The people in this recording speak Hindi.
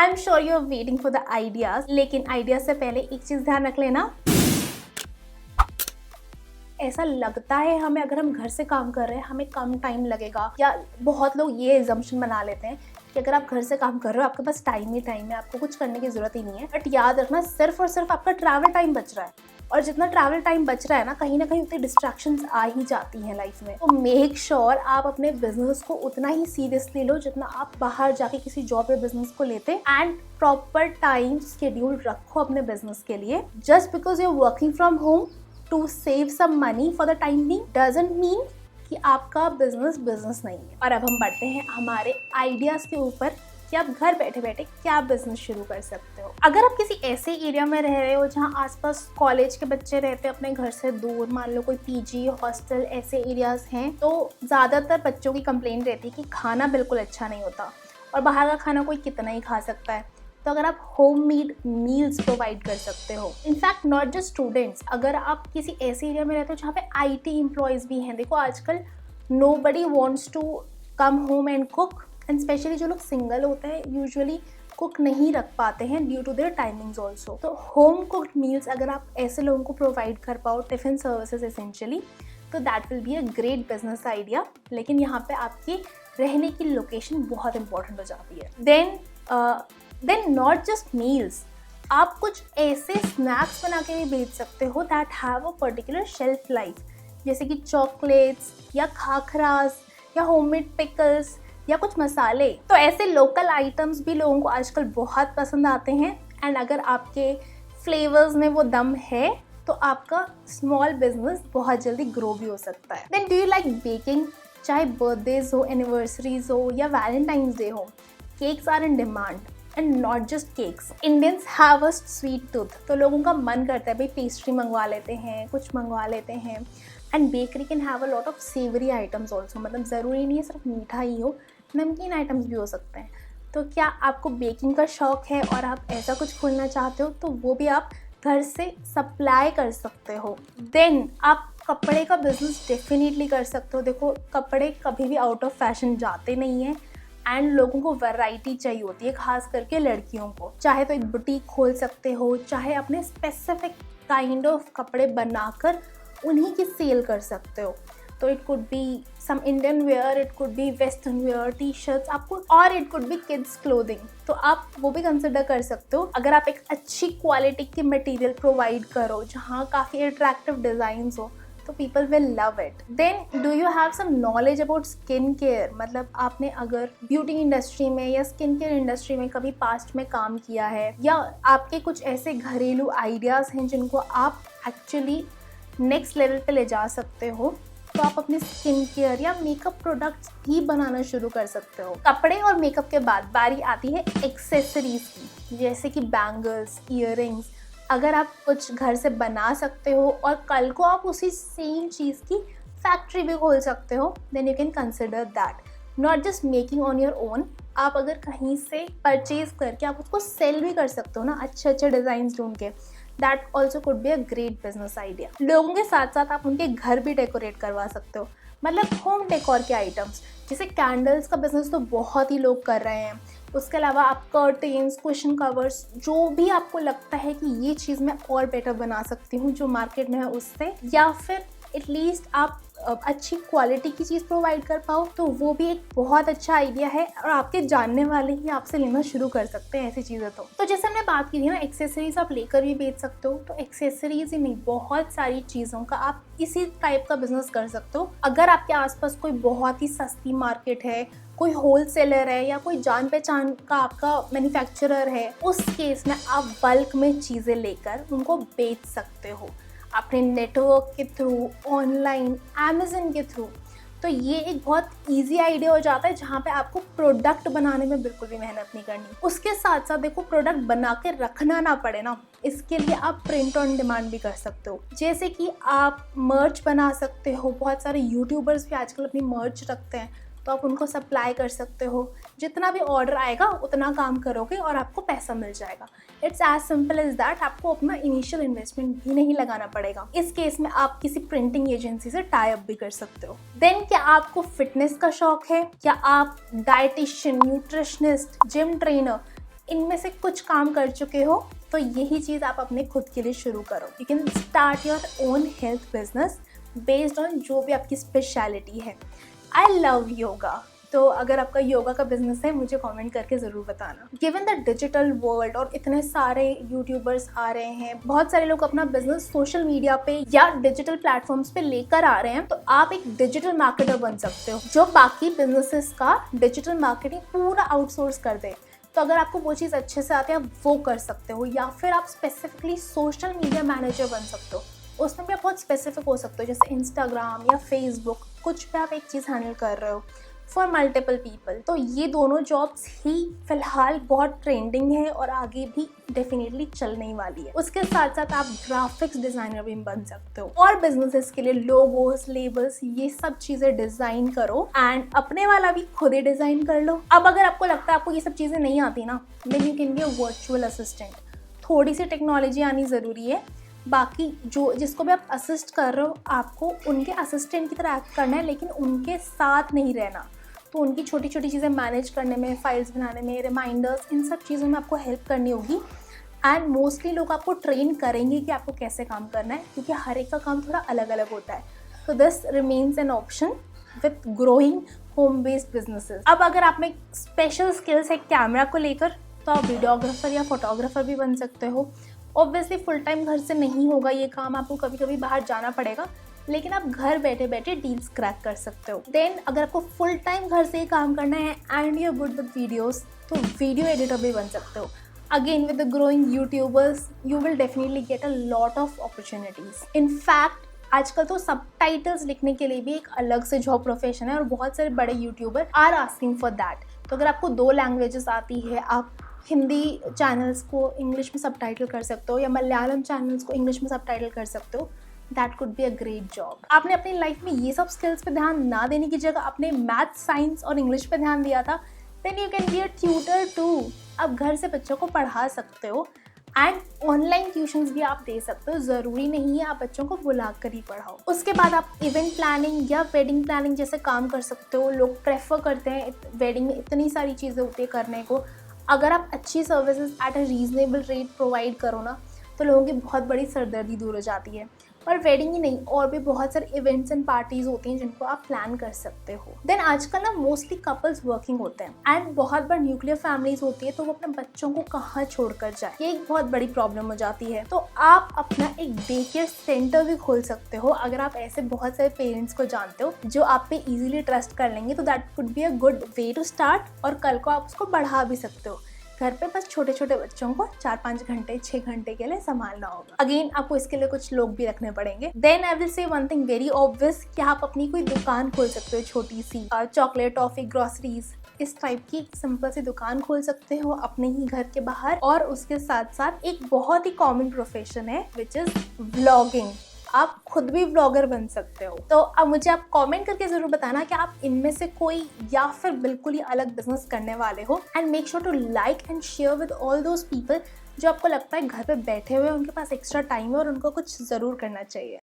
I am sure you are waiting for the ideas, लेकिन आइडिया से पहले एक चीज ध्यान रख लेना, ऐसा लगता है हमें अगर हम घर से काम कर रहे हैं हमें कम टाइम लगेगा, या बहुत लोग ये एजम्पशन बना लेते हैं कि अगर आप घर से काम कर रहे हो आपके पास टाइम ही टाइम है, आपको कुछ करने की जरूरत ही नहीं है। बट याद रखना सिर्फ और सिर्फ आपका ट्रैवल टाइम बच रहा है, और जितना ट्रैवल टाइम बच रहा है ना, कहीं ना कहीं उतनी डिस्ट्रैक्शंस आ ही जाती हैं लाइफ में। तो मेक श्योर आप अपने बिजनेस को उतना ही सीरियसली लो जितना आप बाहर जाके किसी जॉब या बिजनेस को लेते, एंड प्रॉपर टाइम शेड्यूल रखो अपने बिजनेस के लिए। Just because you are working from home to save some money for the time being doesn't mean कि आपका बिजनेस नहीं है। और अब हम बढ़ते हैं हमारे आइडियाज के ऊपर कि आप घर बैठे बैठे क्या बिजनेस शुरू कर सकते हो। अगर आप किसी ऐसे एरिया में रह रहे हो जहाँ आसपास कॉलेज के बच्चे रहते हैं अपने घर से दूर, मान लो कोई पीजी हॉस्टल ऐसे एरियाज हैं, तो ज़्यादातर बच्चों की कंप्लेंट रहती है कि खाना बिल्कुल अच्छा नहीं होता और बाहर का खाना कोई कितना ही खा सकता है। तो अगर आप होममेड मील्स प्रोवाइड कर सकते हो, इनफैक्ट नॉट जस्ट स्टूडेंट्स, अगर आप किसी ऐसे एरिया में रहते हो जहाँ पे आईटी एम्प्लॉयज़ भी हैं, देखो आजकल nobody wants to come home and cook, and specially जो लोग सिंगल होते हैं यूजुअली कुक नहीं रख पाते हैं due to their timings also. तो होम कुक्ड मील्स अगर आप ऐसे लोगों को प्रोवाइड कर पाओ, टिफिन सर्विसेज एसेंशियली, तो that will be a great business idea. लेकिन यहाँ पे आपकी रहने की लोकेशन बहुत इंपॉर्टेंट हो जाती है। देन नॉट जस्ट मील्स, आप कुछ ऐसे स्नैक्स बना के भी बेच सकते हो that have a particular shelf life, जैसे कि चॉकलेट्स या खाखरास या होममेड पिकल्स या कुछ मसाले। तो ऐसे लोकल आइटम्स भी लोगों को आजकल बहुत पसंद आते हैं, एंड अगर आपके फ्लेवर्स में वो दम है तो आपका स्मॉल बिजनेस बहुत जल्दी ग्रो भी हो सकता है। Then do you like baking? चाहे बर्थडेज हो, एनिवर्सरीज हो या वैलेंटाइंस डे हो, cakes are in demand, and not just cakes. Indians have a sweet tooth, तो लोगों का मन करता है भाई पेस्ट्री मंगवा लेते हैं, कुछ मंगवा लेते हैं। And bakery can have a lot of savoury items also, मतलब ज़रूरी नहीं है सिर्फ मीठा ही हो, नमकीन आइटम्स भी हो सकते हैं। तो क्या आपको बेकिंग का शौक है और आप ऐसा कुछ खोलना चाहते हो, तो वो भी आप घर से सप्लाई कर सकते हो। देन आप कपड़े का बिजनेस डेफिनेटली कर सकते हो। देखो कपड़े कभी भी आउट ऑफ फैशन जाते नहीं हैं, एंड लोगों को वैरायटी चाहिए होती है, खास करके लड़कियों को। चाहे तो एक बुटीक खोल सकते हो, चाहे अपने स्पेसिफिक काइंड ऑफ कपड़े बनाकर उन्हीं की सेल कर सकते हो। तो it could be some Indian wear, it could be western wear, T shirts आपको, और it could be kids clothing, तो आप वो भी कंसिडर कर सकते हो। अगर आप एक अच्छी क्वालिटी की मटेरियल प्रोवाइड करो जहाँ काफ़ी अट्रैक्टिव डिज़ाइंस हो, तो people will love it. Then do you have some knowledge about skin care? मतलब आपने अगर ब्यूटी इंडस्ट्री में या स्किन केयर इंडस्ट्री में कभी पास्ट में काम किया है, या आपके कुछ ऐसे घरेलू आइडियाज़ हैं जिनको आप एक्चुअली नेक्स्ट लेवल पे ले जा सकते हो, तो आप अपने स्किन केयर या मेकअप प्रोडक्ट्स भी बनाना शुरू कर सकते हो। कपड़े और मेकअप के बाद बारी आती है एक्सेसरीज की, जैसे कि बैंगल्स, ईयररिंग्स। अगर आप कुछ घर से बना सकते हो और कल को आप उसी सेम चीज़ की फैक्ट्री भी खोल सकते हो, then you can consider that. Not just making on your own, आप अगर कहीं से परचेज करके आप उसको सेल भी कर सकते हो ना, अच्छे अच्छे डिज़ाइन ढूंढ के। That also could be a great business idea. लोगों के साथ साथ आप उनके घर भी डेकोरेट करवा सकते हो, मतलब होम डेकोर के आइटम्स, जैसे कैंडल्स का बिजनेस तो बहुत ही लोग कर रहे हैं। उसके अलावा आप कर्टेन्स, कुशन कवर्स, जो भी आपको लगता है कि ये चीज़ मैं और बेटर बना सकती हूँ जो मार्केट में है उससे, या फिर एटलीस्ट आप अच्छी क्वालिटी की चीज़ प्रोवाइड कर पाओ, तो वो भी एक बहुत अच्छा आइडिया है, और आपके जानने वाले ही आपसे लेना शुरू कर सकते हैं ऐसी चीज़ें। तो जैसे हमने बात की थी ना, एक्सेसरीज आप लेकर भी बेच सकते हो, तो एक्सेसरीज ही नहीं, बहुत सारी चीज़ों का आप इसी टाइप का बिजनेस कर सकते हो। अगर आपके आसपास कोई बहुत ही सस्ती मार्केट है, कोई होलसेलर है, या कोई जान पहचान का आपका मैन्युफैक्चरर है, उस केस में आप बल्क में चीज़ें लेकर उनको बेच सकते हो अपने नेटवर्क के थ्रू, ऑनलाइन, अमेज़न के थ्रू। तो ये एक बहुत इजी आइडिया हो जाता है जहाँ पे आपको प्रोडक्ट बनाने में बिल्कुल भी मेहनत नहीं करनी। उसके साथ साथ देखो प्रोडक्ट बना के रखना ना पड़े ना, इसके लिए आप प्रिंट ऑन डिमांड भी कर सकते हो। जैसे कि आप मर्च बना सकते हो, बहुत सारे यूट्यूबर्स भी आजकल अपनी मर्च रखते हैं, तो आप उनको सप्लाई कर सकते हो। जितना भी ऑर्डर आएगा उतना काम करोगे और आपको पैसा मिल जाएगा। It's as simple as that. आपको अपना इनिशियल इन्वेस्टमेंट भी नहीं लगाना पड़ेगा। इस केस में आप किसी प्रिंटिंग एजेंसी से टाई अप भी कर सकते हो। देन क्या आपको फिटनेस का शौक है? क्या आप डाइटिशियन, न्यूट्रिशनिस्ट, जिम ट्रेनर, इनमें से कुछ काम कर चुके हो तो यही चीज़ आप अपने खुद के लिए शुरू करो। You can start your own health business based on जो भी आपकी स्पेशलिटी है। आई लव योगा, तो अगर आपका योगा का बिजनेस है मुझे कमेंट करके ज़रूर बताना। गिवन द डिजिटल वर्ल्ड और इतने सारे यूट्यूबर्स आ रहे हैं, बहुत सारे लोग अपना बिजनेस सोशल मीडिया पे या डिजिटल प्लेटफॉर्म्स पे लेकर आ रहे हैं, तो आप एक डिजिटल मार्केटर बन सकते हो जो बाकी बिजनेसेस का डिजिटल मार्केटिंग पूरा आउटसोर्स कर दे। तो अगर आपको वो चीज़ अच्छे से आती है आप वो कर सकते हो, या फिर आप स्पेसिफिकली सोशल मीडिया मैनेजर बन सकते हो। उसमें भी आप बहुत स्पेसिफिक हो सकते हो, जैसे इंस्टाग्राम या फेसबुक, कुछ भी आप एक चीज़ हैंडल कर रहे हो फॉर मल्टीपल पीपल। तो ये दोनों जॉब्स ही फिलहाल बहुत ट्रेंडिंग है और आगे भी डेफिनेटली चलने वाली है। उसके साथ साथ आप ग्राफिक्स डिज़ाइनर भी बन सकते हो और बिजनेसेस के लिए लोगोस, लेबल्स, ये सब चीज़ें डिज़ाइन करो एंड अपने वाला भी खुद ही डिज़ाइन कर लो। अब अगर आपको लगता है आपको ये सब चीज़ें नहीं आती ना, then you can be a virtual assistant. थोड़ी सी टेक्नोलॉजी आनी ज़रूरी है, बाकी जो जिसको भी आप असिस्ट कर रहे हो आपको उनके असिस्टेंट की तरह एक्ट करना है, लेकिन उनके साथ नहीं रहना। तो उनकी छोटी छोटी चीज़ें मैनेज करने में, फाइल्स बनाने में, रिमाइंडर्स, इन सब चीज़ों में आपको हेल्प करनी होगी। एंड मोस्टली लोग आपको ट्रेन करेंगे कि आपको कैसे काम करना है, क्योंकि हर एक का काम थोड़ा अलग अलग होता है। तो this remains an option with growing home based businesses. अब अगर आप में स्पेशल स्किल्स है कैमरा को लेकर, तो आप वीडियोग्राफर या फोटोग्राफर भी बन सकते हो। ऑब्वियसली फुल टाइम घर से नहीं होगा ये काम, आपको कभी कभी बाहर जाना पड़ेगा, लेकिन आप घर बैठे बैठे डील्स क्रैक कर सकते हो। देन अगर आपको फुल टाइम घर से ही काम करना है and you are good with videos, तो वीडियो एडिटर भी बन सकते हो। Again with the growing YouTubers you will definitely get a lot of opportunities. In fact आजकल तो सबटाइटल्स लिखने के लिए भी एक अलग से जॉब प्रोफेशन है और बहुत सारे बड़े YouTuber are asking for that. तो अगर आपको 2 लैंग्वेजेस आती है, आप हिंदी चैनल्स को इंग्लिश में सबटाइटल कर सकते हो या मलयालम चैनल्स को इंग्लिश में सबटाइटल कर सकते हो, that could be a great job. आपने अपनी लाइफ में ये सब स्किल्स पे ध्यान ना देने की जगह आपने मैथ, साइंस और इंग्लिश पे ध्यान दिया था, then you can be a tutor too. आप घर से बच्चों को पढ़ा सकते हो एंड ऑनलाइन ट्यूशन्स भी आप दे सकते हो। ज़रूरी नहीं है आप बच्चों को बुला कर ही पढ़ाओ। उसके बाद आप इवेंट प्लानिंग या वेडिंग प्लानिंग जैसे काम कर सकते हो। लोग प्रेफर करते हैं, वेडिंग में इतनी सारी चीज़ें होती है करने को। अगर आप अच्छी services at a reasonable rate provide करो ना, तो लोगों की बहुत बड़ी सरदर्दी दूर हो जाती है। और वेडिंग ही नहीं, और भी बहुत सारे इवेंट्स एंड पार्टीज होती हैं जिनको आप प्लान कर सकते हो। देन आजकल ना मोस्टली कपल्स वर्किंग होते हैं एंड बहुत बार न्यूक्लियर फैमिलीज होती है, तो वो अपने बच्चों को कहाँ छोड़कर जाए, ये एक बहुत बड़ी प्रॉब्लम हो जाती है। तो आप अपना एक डे केयर सेंटर भी खोल सकते हो। अगर आप ऐसे बहुत सारे पेरेंट्स को जानते हो जो आप पे इजीली ट्रस्ट कर लेंगे, तो that could be a good way to start. और कल को आप उसको बढ़ा भी सकते हो। घर पे बस छोटे छोटे बच्चों को 4-5 घंटे 6 घंटे के लिए संभालना होगा। अगेन आपको इसके लिए कुछ लोग भी रखने पड़ेंगे। Then I will say one thing very obvious कि आप अपनी कोई दुकान खोल सकते हो, छोटी सी चॉकलेट, टॉफी, ग्रोसरीज, इस टाइप की सिंपल सी दुकान खोल सकते हो अपने ही घर के बाहर। और उसके साथ साथ एक बहुत ही कॉमन प्रोफेशन है विच इज व्लॉगिंग। आप खुद भी व्लॉगर बन सकते हो। तो अब मुझे आप कमेंट करके जरूर बताना कि आप इनमें से कोई या फिर बिल्कुल ही अलग बिजनेस करने वाले हो। And make sure to like and share with all those people जो आपको लगता है घर पे बैठे हुए उनके पास एक्स्ट्रा टाइम है और उनको कुछ ज़रूर करना चाहिए।